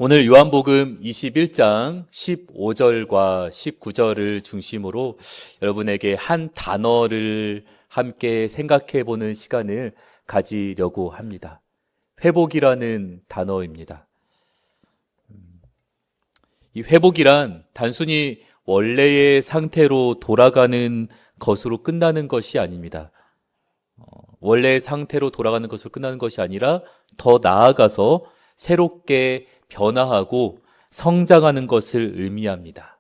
오늘 요한복음 21장 15절과 19절을 중심으로 여러분에게 한 단어를 함께 생각해 보는 시간을 가지려고 합니다. 회복이라는 단어입니다. 이 회복이란 단순히 원래의 상태로 돌아가는 것으로 끝나는 것이 아닙니다. 원래의 상태로 돌아가는 것으로 끝나는 것이 아니라 더 나아가서 새롭게 변화하고 성장하는 것을 의미합니다.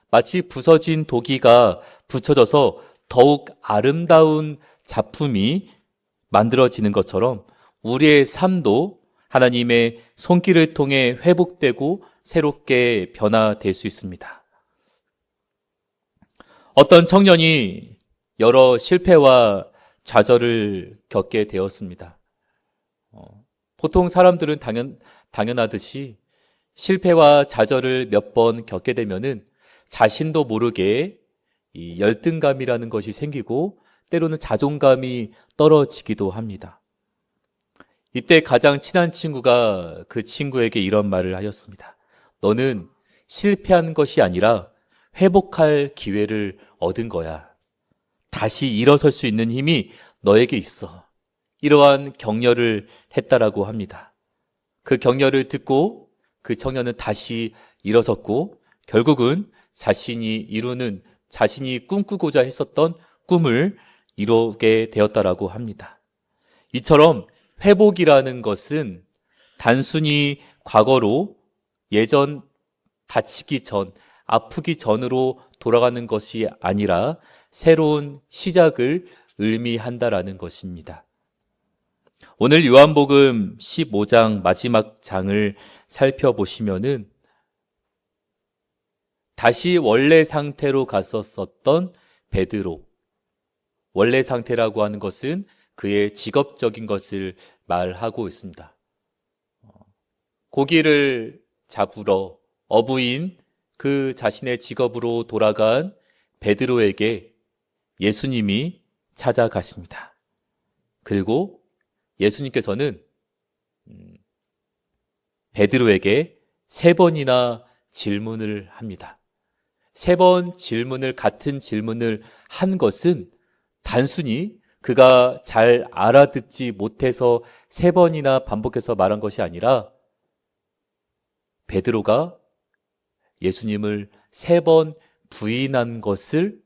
마치 부서진 도기가 붙여져서 더욱 아름다운 작품이 만들어지는 것처럼 우리의 삶도 하나님의 손길을 통해 회복되고 새롭게 변화될 수 있습니다. 어떤 청년이 여러 실패와 좌절을 겪게 되었습니다. 보통 사람들은 당연하듯이 실패와 좌절을 몇 번 겪게 되면은 자신도 모르게 이 열등감이라는 것이 생기고 때로는 자존감이 떨어지기도 합니다. 이때 가장 친한 친구가 그 친구에게 이런 말을 하였습니다. 너는 실패한 것이 아니라 회복할 기회를 얻은 거야. 다시 일어설 수 있는 힘이 너에게 있어. 이러한 격려를 했다라고 합니다. 그 격려를 듣고 그 청년은 다시 일어섰고 결국은 자신이 꿈꾸고자 했었던 꿈을 이루게 되었다라고 합니다. 이처럼 회복이라는 것은 단순히 과거로 예전 다치기 전, 아프기 전으로 돌아가는 것이 아니라 새로운 시작을 의미한다라는 것입니다. 오늘 요한복음 15장 마지막 장을 살펴보시면은 다시 원래 상태로 갔었던 베드로, 원래 상태라고 하는 것은 그의 직업적인 것을 말하고 있습니다. 고기를 잡으러 어부인 그 자신의 직업으로 돌아간 베드로에게 예수님이 찾아가십니다. 그리고 예수님께서는 베드로에게 3번이나 질문을 합니다. 3번 같은 질문을 한 것은 단순히 그가 잘 알아듣지 못해서 3번이나 반복해서 말한 것이 아니라 베드로가 예수님을 3번 부인한 것을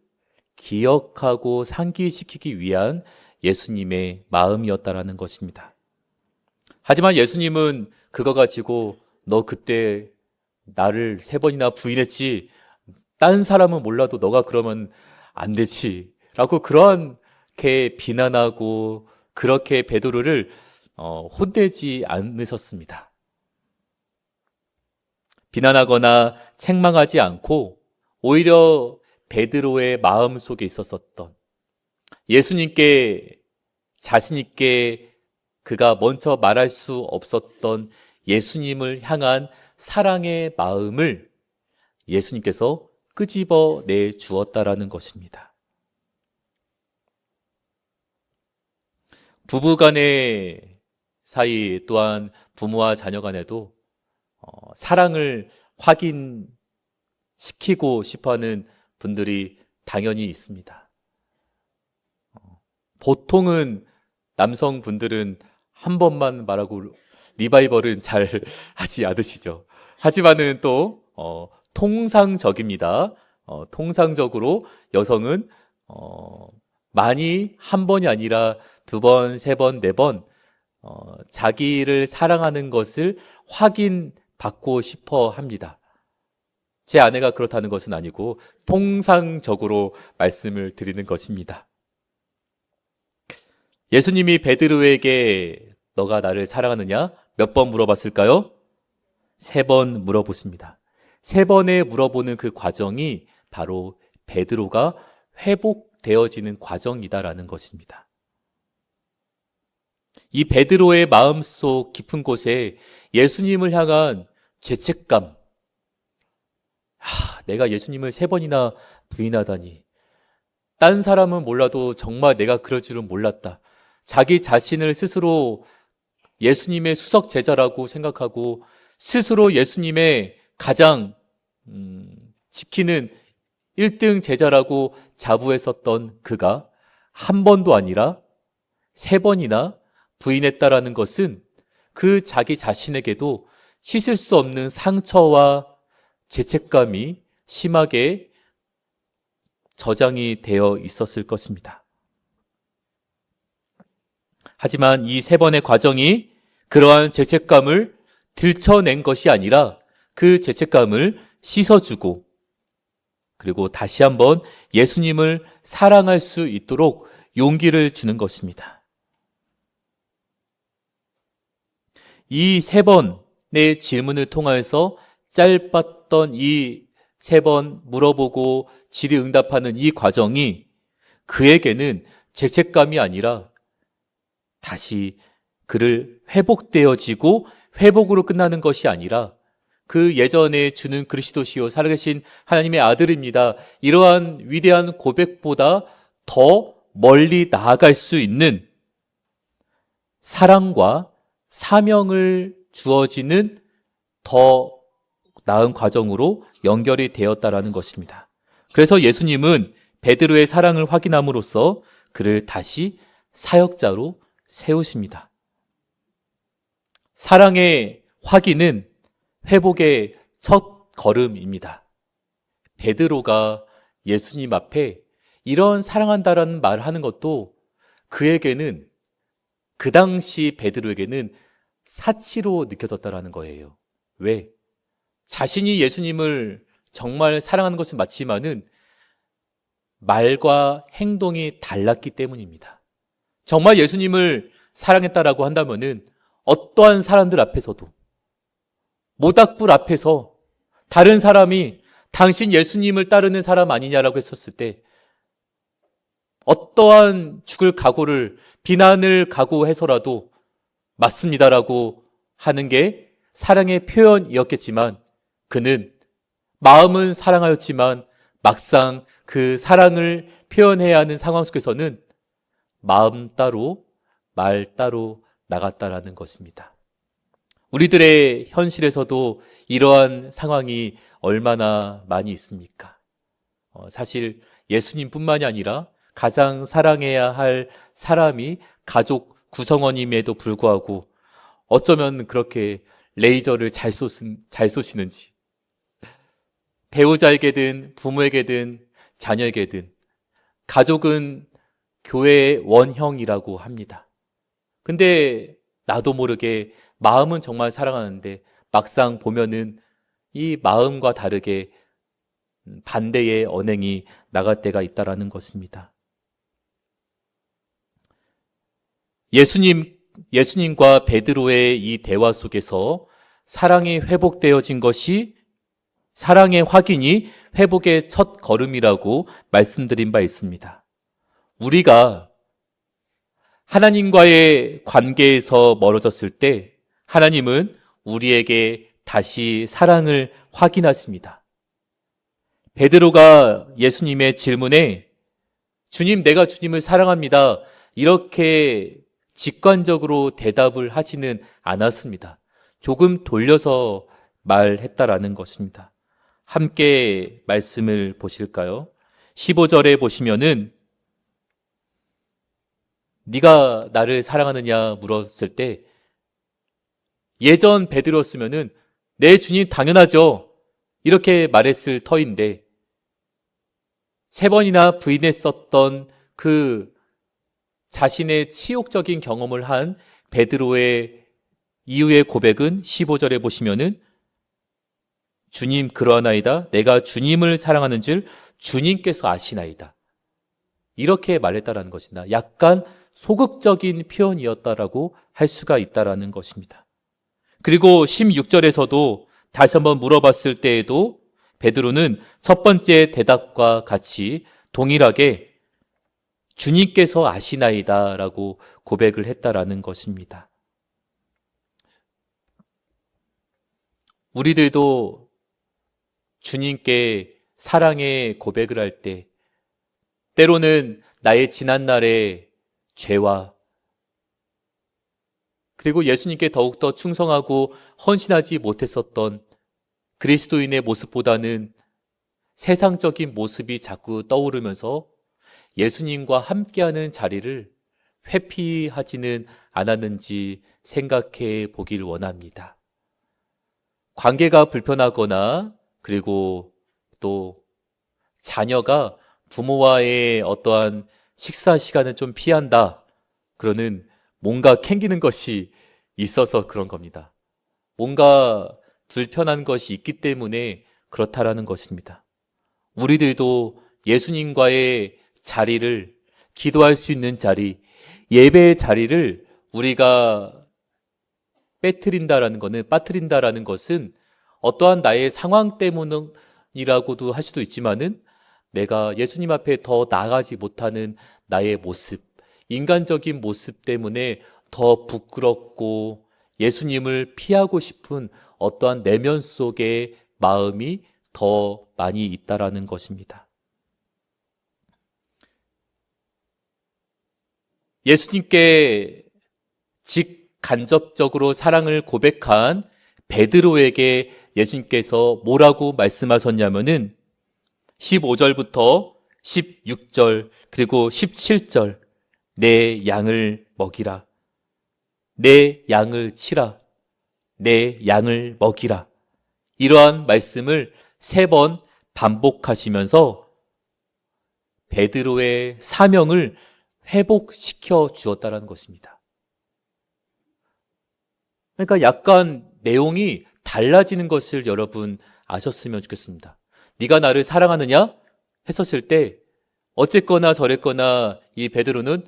기억하고 상기시키기 위한 예수님의 마음이었다라는 것입니다. 하지만 예수님은 그거 가지고 너 그때 나를 3번이나 부인했지, 다른 사람은 몰라도 너가 그러면 안 되지 라고 그렇게 비난하고 그렇게 베드로를 혼내지 않으셨습니다. 비난하거나 책망하지 않고 오히려 베드로의 마음 속에 있었던 예수님께 자신 있게 그가 먼저 말할 수 없었던 예수님을 향한 사랑의 마음을 예수님께서 끄집어 내 주었다라는 것입니다. 부부 간의 사이 또한 부모와 자녀 간에도 사랑을 확인시키고 싶어하는 분들이 당연히 있습니다. 보통은 남성분들은 한 번만 말하고 리바이벌은 잘 하지 않으시죠. 하지만은 또 통상적입니다. 통상적으로 여성은 많이 한 번이 아니라 2번, 3번, 4번 자기를 사랑하는 것을 확인받고 싶어 합니다. 제 아내가 그렇다는 것은 아니고 통상적으로 말씀을 드리는 것입니다. 예수님이 베드로에게 너가 나를 사랑하느냐? 몇 번 물어봤을까요? 3번 물어보십니다. 3번에 물어보는 그 과정이 바로 베드로가 회복되어지는 과정이다라는 것입니다. 이 베드로의 마음속 깊은 곳에 예수님을 향한 죄책감, 내가 예수님을 3번이나 부인하다니, 딴 사람은 몰라도 정말 내가 그럴 줄은 몰랐다. 자기 자신을 스스로 예수님의 수석 제자라고 생각하고 스스로 예수님의 가장 지키는 1등 제자라고 자부했었던 그가 한 번도 아니라 3번이나 부인했다라는 것은 그 자기 자신에게도 씻을 수 없는 상처와 죄책감이 심하게 저장이 되어 있었을 것입니다. 하지만 이 3번의 과정이 그러한 죄책감을 들춰낸 것이 아니라 그 죄책감을 씻어주고 그리고 다시 한번 예수님을 사랑할 수 있도록 용기를 주는 것입니다. 이 3번의 질문을 통하여서 짧았던 이 3번 물어보고 질의응답하는 이 과정이 그에게는 죄책감이 아니라 다시 그를 회복되어지고 회복으로 끝나는 것이 아니라 그 예전에 주는 그리스도시요 살아계신 하나님의 아들입니다. 이러한 위대한 고백보다 더 멀리 나아갈 수 있는 사랑과 사명을 주어지는 더 나은 과정으로 연결이 되었다라는 것입니다. 그래서 예수님은 베드로의 사랑을 확인함으로써 그를 다시 사역자로 세우십니다. 사랑의 확인은 회복의 첫 걸음입니다. 베드로가 예수님 앞에 이런 사랑한다라는 말을 하는 것도 그에게는 그 당시 베드로에게는 사치로 느껴졌다라는 거예요. 왜? 자신이 예수님을 정말 사랑하는 것은 맞지만은 말과 행동이 달랐기 때문입니다. 정말 예수님을 사랑했다라고 한다면은 어떠한 사람들 앞에서도 모닥불 앞에서 다른 사람이 당신 예수님을 따르는 사람 아니냐라고 했었을 때 어떠한 죽을 각오를 비난을 각오해서라도 맞습니다라고 하는 게 사랑의 표현이었겠지만 그는 마음은 사랑하였지만 막상 그 사랑을 표현해야 하는 상황 속에서는 마음 따로 말 따로 나갔다라는 것입니다. 우리들의 현실에서도 이러한 상황이 얼마나 많이 있습니까? 사실 예수님뿐만이 아니라 가장 사랑해야 할 사람이 가족 구성원임에도 불구하고 어쩌면 그렇게 레이저를 잘 쏘시는지 배우자에게든 부모에게든 자녀에게든 가족은 교회의 원형이라고 합니다. 근데 나도 모르게 마음은 정말 사랑하는데 막상 보면은 이 마음과 다르게 반대의 언행이 나갈 때가 있다라는 것입니다. 예수님과 베드로의 이 대화 속에서 사랑이 회복되어진 것이 사랑의 확인이 회복의 첫 걸음이라고 말씀드린 바 있습니다. 우리가 하나님과의 관계에서 멀어졌을 때 하나님은 우리에게 다시 사랑을 확인하십니다. 베드로가 예수님의 질문에 주님, 내가 주님을 사랑합니다. 이렇게 직관적으로 대답을 하지는 않았습니다. 조금 돌려서 말했다라는 것입니다. 함께 말씀을 보실까요? 15절에 보시면은 네가 나를 사랑하느냐 물었을 때 예전 베드로였으면은 네 주님 당연하죠. 이렇게 말했을 터인데 3번이나 부인했었던 그 자신의 치욕적인 경험을 한 베드로의 이후의 고백은 15절에 보시면은 주님 그러하나이다. 내가 주님을 사랑하는 줄 주님께서 아시나이다. 이렇게 말했다라는 것이다. 약간 소극적인 표현이었다라고 할 수가 있다라는 것입니다. 그리고 16절에서도 다시 한번 물어봤을 때에도 베드로는 첫 번째 대답과 같이 동일하게 주님께서 아시나이다 라고 고백을 했다라는 것입니다. 우리들도 주님께 사랑의 고백을 할 때 때로는 나의 지난날의 죄와 그리고 예수님께 더욱더 충성하고 헌신하지 못했었던 그리스도인의 모습보다는 세상적인 모습이 자꾸 떠오르면서 예수님과 함께하는 자리를 회피하지는 않았는지 생각해 보길 원합니다. 관계가 불편하거나 그리고 또 자녀가 부모와의 어떠한 식사 시간을 좀 피한다. 그러는 뭔가 캥기는 것이 있어서 그런 겁니다. 뭔가 불편한 것이 있기 때문에 그렇다라는 것입니다. 우리들도 예수님과의 자리를, 기도할 수 있는 자리, 예배의 자리를 우리가 빠뜨린다라는 것은 어떠한 나의 상황 때문이라고도 할 수도 있지만은 내가 예수님 앞에 더 나아가지 못하는 나의 모습, 인간적인 모습 때문에 더 부끄럽고 예수님을 피하고 싶은 어떠한 내면 속의 마음이 더 많이 있다라는 것입니다. 예수님께 직간접적으로 사랑을 고백한 베드로에게 예수님께서 뭐라고 말씀하셨냐면은 15절부터 16절 그리고 17절 내 양을 먹이라, 내 양을 치라, 내 양을 먹이라, 이러한 말씀을 3번 반복하시면서 베드로의 사명을 회복시켜 주었다는 것입니다. 그러니까 약간 내용이 달라지는 것을 여러분 아셨으면 좋겠습니다. 네가 나를 사랑하느냐? 했었을 때 어쨌거나 저랬거나 이 베드로는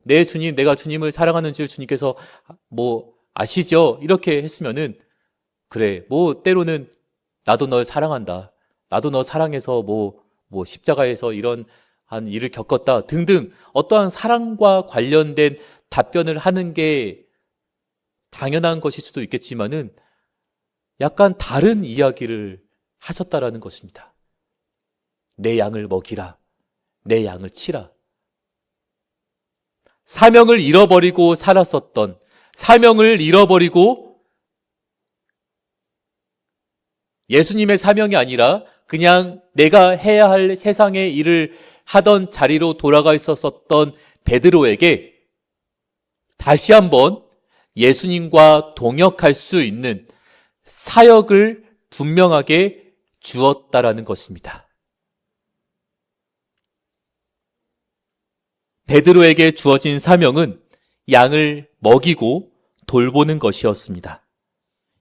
내 주님, 내가 주님을 사랑하는 줄 주님께서 아시죠? 이렇게 했으면은 그래, 때로는 나도 널 사랑한다. 나도 너 사랑해서 십자가에서 이런 한 일을 겪었다 등등 어떠한 사랑과 관련된 답변을 하는 게 당연한 것일 수도 있겠지만은 약간 다른 이야기를 하셨다라는 것입니다. 내 양을 먹이라, 내 양을 치라. 사명을 잃어버리고 살았었던, 사명을 잃어버리고 예수님의 사명이 아니라 그냥 내가 해야 할 세상의 일을 하던 자리로 돌아가 있었던 베드로에게 다시 한번 예수님과 동역할 수 있는 사역을 분명하게 주었다라는 것입니다. 베드로에게 주어진 사명은 양을 먹이고 돌보는 것이었습니다.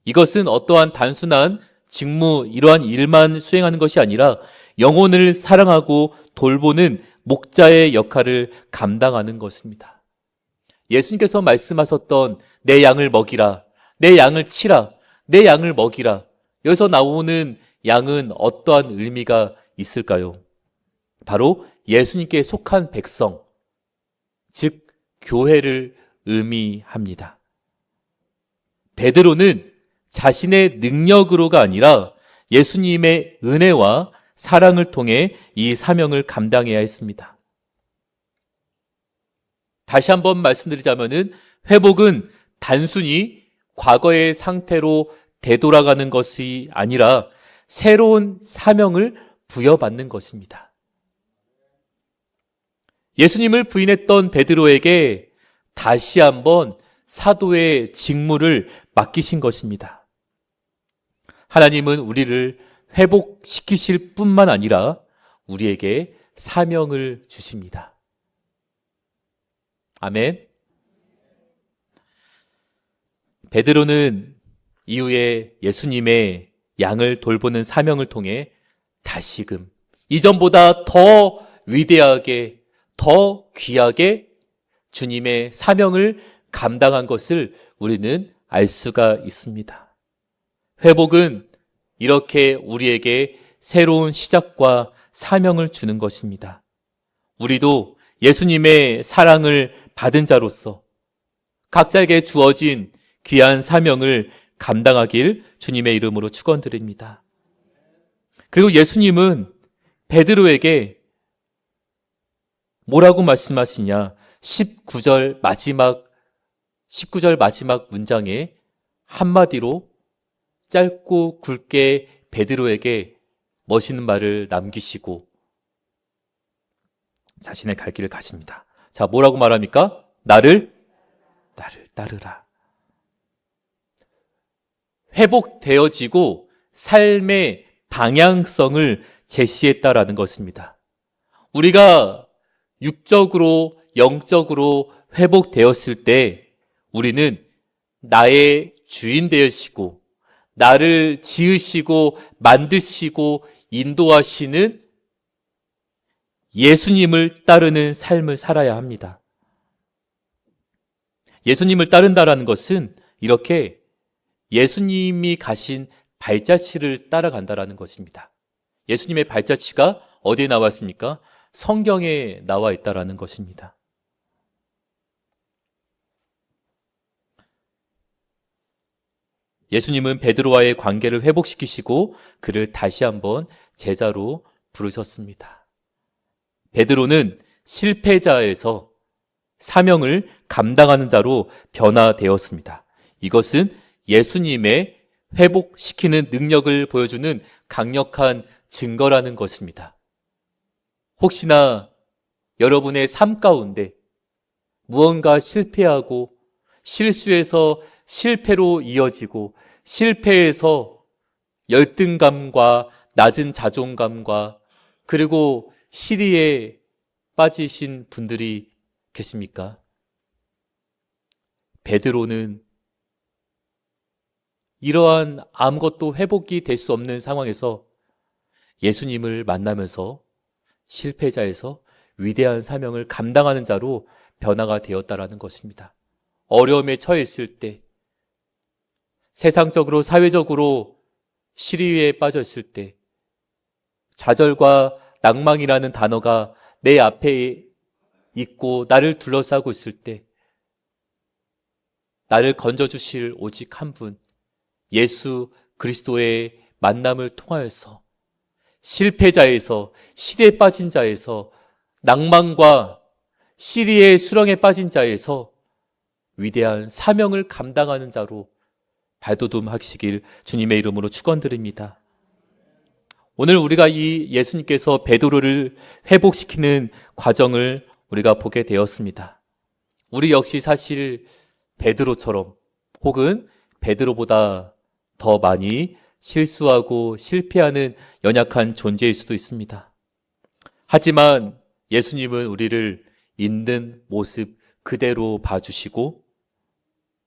이것은 어떠한 단순한 직무, 이러한 일만 수행하는 것이 아니라 영혼을 사랑하고 돌보는 목자의 역할을 감당하는 것입니다. 예수님께서 말씀하셨던 내 양을 먹이라, 내 양을 치라, 내 양을 먹이라. 여기서 나오는 양은 어떠한 의미가 있을까요? 바로 예수님께 속한 백성, 즉 교회를 의미합니다. 베드로는 자신의 능력으로가 아니라 예수님의 은혜와 사랑을 통해 이 사명을 감당해야 했습니다. 다시 한번 말씀드리자면은 회복은 단순히 과거의 상태로 되돌아가는 것이 아니라 새로운 사명을 부여받는 것입니다. 예수님을 부인했던 베드로에게 다시 한번 사도의 직무를 맡기신 것입니다. 하나님은 우리를 회복시키실 뿐만 아니라 우리에게 사명을 주십니다. 아멘. 베드로는 이후에 예수님의 양을 돌보는 사명을 통해 다시금 이전보다 더 위대하게, 더 귀하게 주님의 사명을 감당한 것을 우리는 알 수가 있습니다. 회복은 이렇게 우리에게 새로운 시작과 사명을 주는 것입니다. 우리도 예수님의 사랑을 받은 자로서 각자에게 주어진 귀한 사명을 감당하길 주님의 이름으로 축원드립니다. 그리고 예수님은 베드로에게 뭐라고 말씀하시냐? 19절 마지막 19절 마지막 문장에 한마디로 짧고 굵게 베드로에게 멋있는 말을 남기시고 자신의 갈 길을 가십니다. 자, 뭐라고 말합니까? 나를 따르라. 회복되어지고 삶의 방향성을 제시했다라는 것입니다. 우리가 육적으로, 영적으로 회복되었을 때 우리는 나의 주인 되시고 나를 지으시고 만드시고 인도하시는 예수님을 따르는 삶을 살아야 합니다. 예수님을 따른다라는 것은 이렇게 예수님이 가신 발자취를 따라간다라는 것입니다. 예수님의 발자취가 어디에 나와 있습니까? 성경에 나와 있다라는 것입니다. 예수님은 베드로와의 관계를 회복시키시고 그를 다시 한번 제자로 부르셨습니다. 베드로는 실패자에서 사명을 감당하는 자로 변화되었습니다. 이것은 예수님의 회복시키는 능력을 보여주는 강력한 증거라는 것입니다. 혹시나 여러분의 삶 가운데 무언가 실패하고 실수해서 실패로 이어지고 실패에서 열등감과 낮은 자존감과 그리고 시리에 빠지신 분들이 계십니까? 베드로는 이러한 아무것도 회복이 될 수 없는 상황에서 예수님을 만나면서 실패자에서 위대한 사명을 감당하는 자로 변화가 되었다라는 것입니다. 어려움에 처해 있을 때, 세상적으로 사회적으로 시리에 빠져 있을 때, 좌절과 낭망이라는 단어가 내 앞에 있고 나를 둘러싸고 있을 때 나를 건져주실 오직 한 분, 예수 그리스도의 만남을 통하여서 실패자에서, 시대에 빠진 자에서, 낭만과 시리의 수렁에 빠진 자에서 위대한 사명을 감당하는 자로 발돋움하시길 주님의 이름으로 축원드립니다. 오늘 우리가 이 예수님께서 베드로를 회복시키는 과정을 우리가 보게 되었습니다. 우리 역시 사실 베드로처럼 혹은 베드로보다 더 많이 실수하고 실패하는 연약한 존재일 수도 있습니다. 하지만 예수님은 우리를 있는 모습 그대로 봐주시고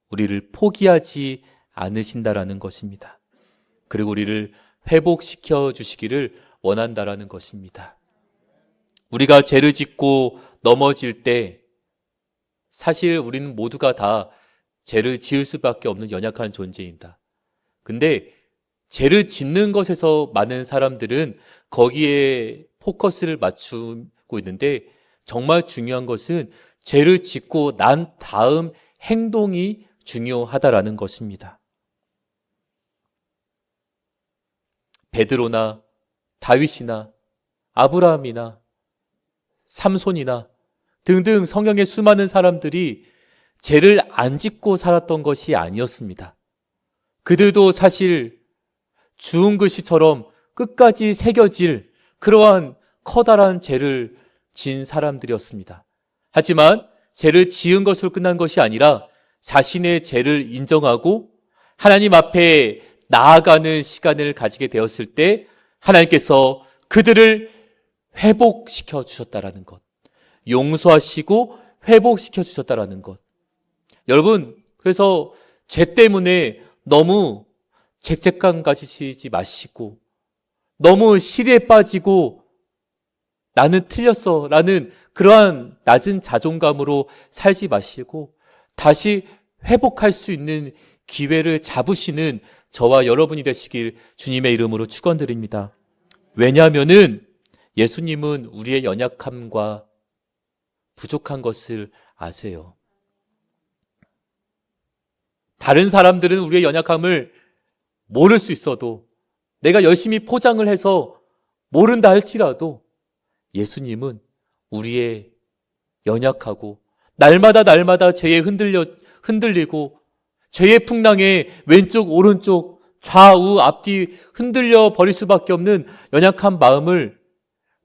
우리를 포기하지 않으신다라는 것입니다. 그리고 우리를 회복시켜 주시기를 원한다라는 것입니다. 우리가 죄를 짓고 넘어질 때 사실 우리는 모두가 다 죄를 지을 수밖에 없는 연약한 존재입니다. 근데 죄를 짓는 것에서 많은 사람들은 거기에 포커스를 맞추고 있는데 정말 중요한 것은 죄를 짓고 난 다음 행동이 중요하다라는 것입니다. 베드로나 다윗이나 아브라함이나 삼손이나 등등 성경의 수많은 사람들이 죄를 안 짓고 살았던 것이 아니었습니다. 그들도 사실 주운 글씨처럼 끝까지 새겨질 그러한 커다란 죄를 지은 사람들이었습니다. 하지만 죄를 지은 것으로 끝난 것이 아니라 자신의 죄를 인정하고 하나님 앞에 나아가는 시간을 가지게 되었을 때 하나님께서 그들을 회복시켜 주셨다라는 것, 용서하시고 회복시켜 주셨다라는 것. 여러분, 그래서 죄 때문에 너무 죄책감 가지시지 마시고 너무 시리에 빠지고 나는 틀렸어 라는 그러한 낮은 자존감으로 살지 마시고 다시 회복할 수 있는 기회를 잡으시는 저와 여러분이 되시길 주님의 이름으로 축원드립니다. 왜냐하면은 예수님은 우리의 연약함과 부족한 것을 아세요. 다른 사람들은 우리의 연약함을 모를 수 있어도 내가 열심히 포장을 해서 모른다 할지라도 예수님은 우리의 연약하고 날마다 죄에 흔들리고 죄의 풍랑에 왼쪽 오른쪽 좌우 앞뒤 흔들려 버릴 수밖에 없는 연약한 마음을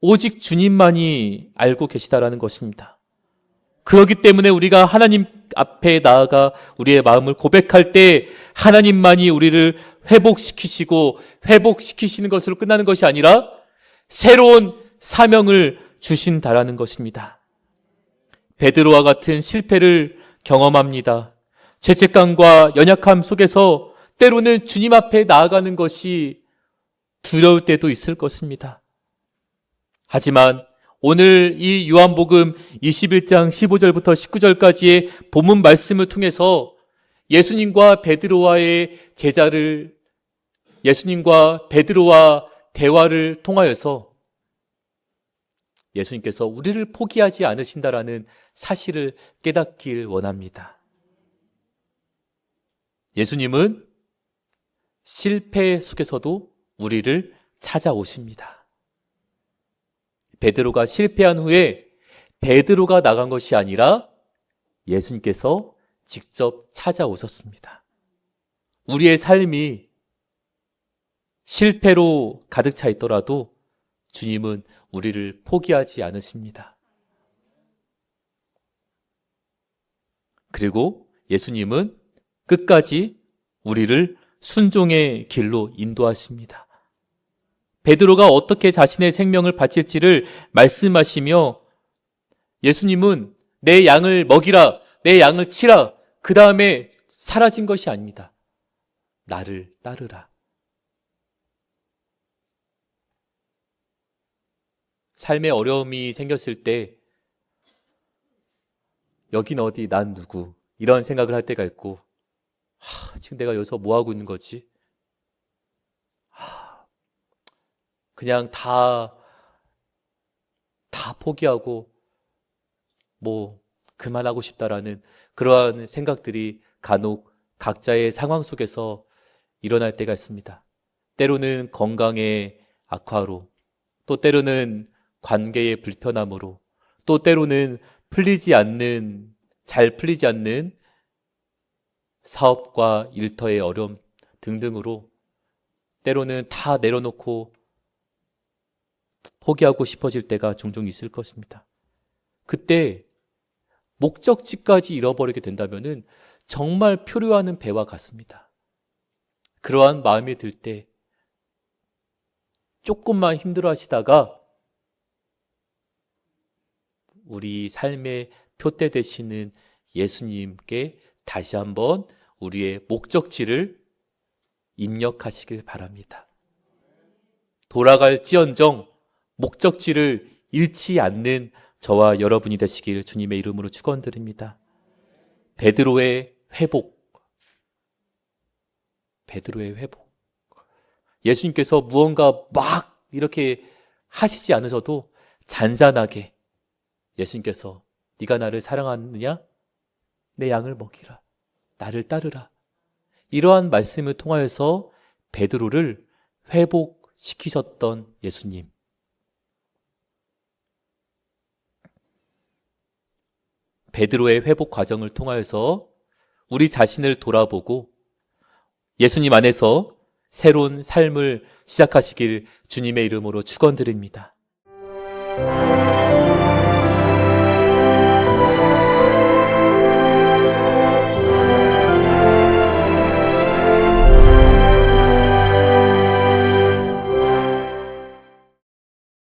오직 주님만이 알고 계시다라는 것입니다. 그렇기 때문에 우리가 하나님 앞에 나아가 우리의 마음을 고백할 때 하나님만이 우리를 회복시키시고 회복시키시는 것으로 끝나는 것이 아니라 새로운 사명을 주신다라는 것입니다. 베드로와 같은 실패를 경험합니다. 죄책감과 연약함 속에서 때로는 주님 앞에 나아가는 것이 두려울 때도 있을 것입니다. 하지만 오늘 이 요한복음 21장 15절부터 19절까지의 본문 말씀을 통해서 예수님과 베드로와 대화를 통하여서 예수님께서 우리를 포기하지 않으신다라는 사실을 깨닫길 원합니다. 예수님은 실패 속에서도 우리를 찾아오십니다. 베드로가 실패한 후에 베드로가 나간 것이 아니라 예수님께서 직접 찾아오셨습니다. 우리의 삶이 실패로 가득 차 있더라도 주님은 우리를 포기하지 않으십니다. 그리고 예수님은 끝까지 우리를 순종의 길로 인도하십니다. 베드로가 어떻게 자신의 생명을 바칠지를 말씀하시며 예수님은 내 양을 먹이라, 내 양을 치라, 그 다음에 사라진 것이 아닙니다. 나를 따르라. 삶에 어려움이 생겼을 때 여긴 어디, 난 누구, 이런 생각을 할 때가 있고 지금 내가 여기서 뭐 하고 있는 거지? 그냥 다 포기하고 뭐 그만하고 싶다라는 그러한 생각들이 간혹 각자의 상황 속에서 일어날 때가 있습니다. 때로는 건강의 악화로, 또 때로는 관계의 불편함으로, 또 때로는 잘 풀리지 않는 사업과 일터의 어려움 등등으로 때로는 다 내려놓고 포기하고 싶어질 때가 종종 있을 것입니다. 그때 목적지까지 잃어버리게 된다면 정말 표류하는 배와 같습니다. 그러한 마음이 들 때 조금만 힘들어 하시다가 우리 삶의 표대 되시는 예수님께 다시 한번 우리의 목적지를 입력하시길 바랍니다. 돌아갈지언정 목적지를 잃지 않는 저와 여러분이 되시길 주님의 이름으로 축원드립니다. 베드로의 회복. 예수님께서 무언가 막 이렇게 하시지 않으셔도 잔잔하게 예수님께서 네가 나를 사랑하느냐? 내 양을 먹이라. 나를 따르라. 이러한 말씀을 통하여서 베드로를 회복시키셨던 예수님. 베드로의 회복 과정을 통하여서 우리 자신을 돌아보고 예수님 안에서 새로운 삶을 시작하시길 주님의 이름으로 축원드립니다.